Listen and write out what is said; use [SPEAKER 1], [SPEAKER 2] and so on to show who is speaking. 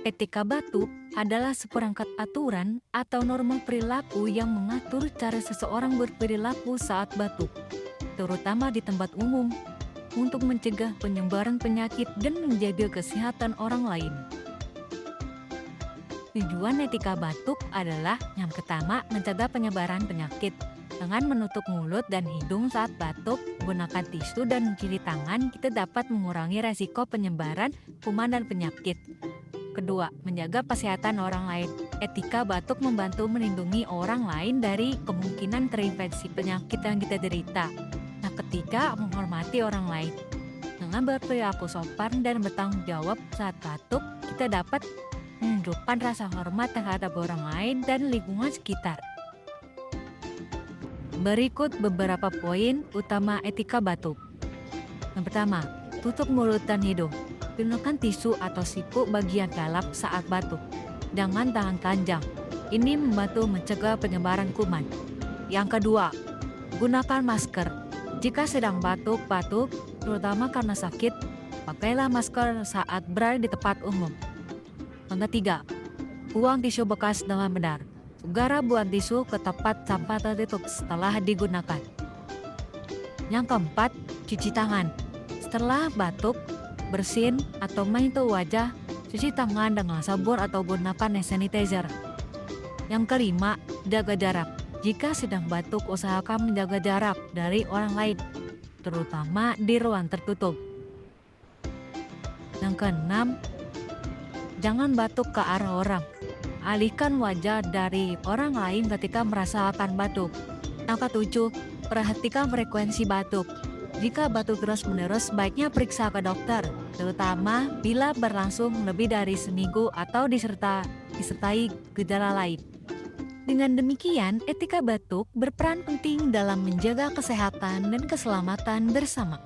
[SPEAKER 1] Etika batuk adalah seperangkat aturan atau norma perilaku yang mengatur cara seseorang berperilaku saat batuk, terutama di tempat umum, untuk mencegah penyebaran penyakit dan menjaga kesehatan orang lain. Tujuan etika batuk adalah yang pertama mencegah penyebaran penyakit. Dengan menutup mulut dan hidung saat batuk, gunakan tisu dan mencuci tangan, kita dapat mengurangi resiko penyebaran kuman dan penyakit. Kedua, menjaga kesehatan orang lain. Etika batuk membantu melindungi orang lain dari kemungkinan terinfeksi penyakit yang kita derita. Nah, ketiga, menghormati orang lain. Dengan berperilaku sopan dan bertanggung jawab saat batuk, kita dapat menunjukkan rasa hormat terhadap orang lain dan lingkungan sekitar. Berikut beberapa poin utama etika batuk. Yang pertama, tutup mulut dan hidung. Gunakan tisu atau siku bagian dalam saat batuk. Jangan tahan panjang. Ini membantu mencegah penyebaran kuman. Yang kedua, gunakan masker. Jika sedang batuk-batuk, terutama karena sakit, pakailah masker saat berada di tempat umum. Yang ketiga, buang tisu bekas dengan benar. Segera buang tisu ke tempat sampah tertutup setelah digunakan. Yang keempat, cuci tangan. Setelah batuk, bersin atau menyentuh wajah, cuci tangan dengan sabun atau gunakan hand sanitizer. Yang kelima, jaga jarak. Jika sedang batuk, usahakan menjaga jarak dari orang lain, terutama di ruang tertutup. Yang keenam, jangan batuk ke arah orang. Alihkan wajah dari orang lain ketika merasakan batuk. Yang ketujuh, perhatikan frekuensi batuk. Jika batuk terus-menerus, baiknya periksa ke dokter, terutama bila berlangsung lebih dari seminggu atau disertai gejala lain. Dengan demikian, etika batuk berperan penting dalam menjaga kesehatan dan keselamatan bersama.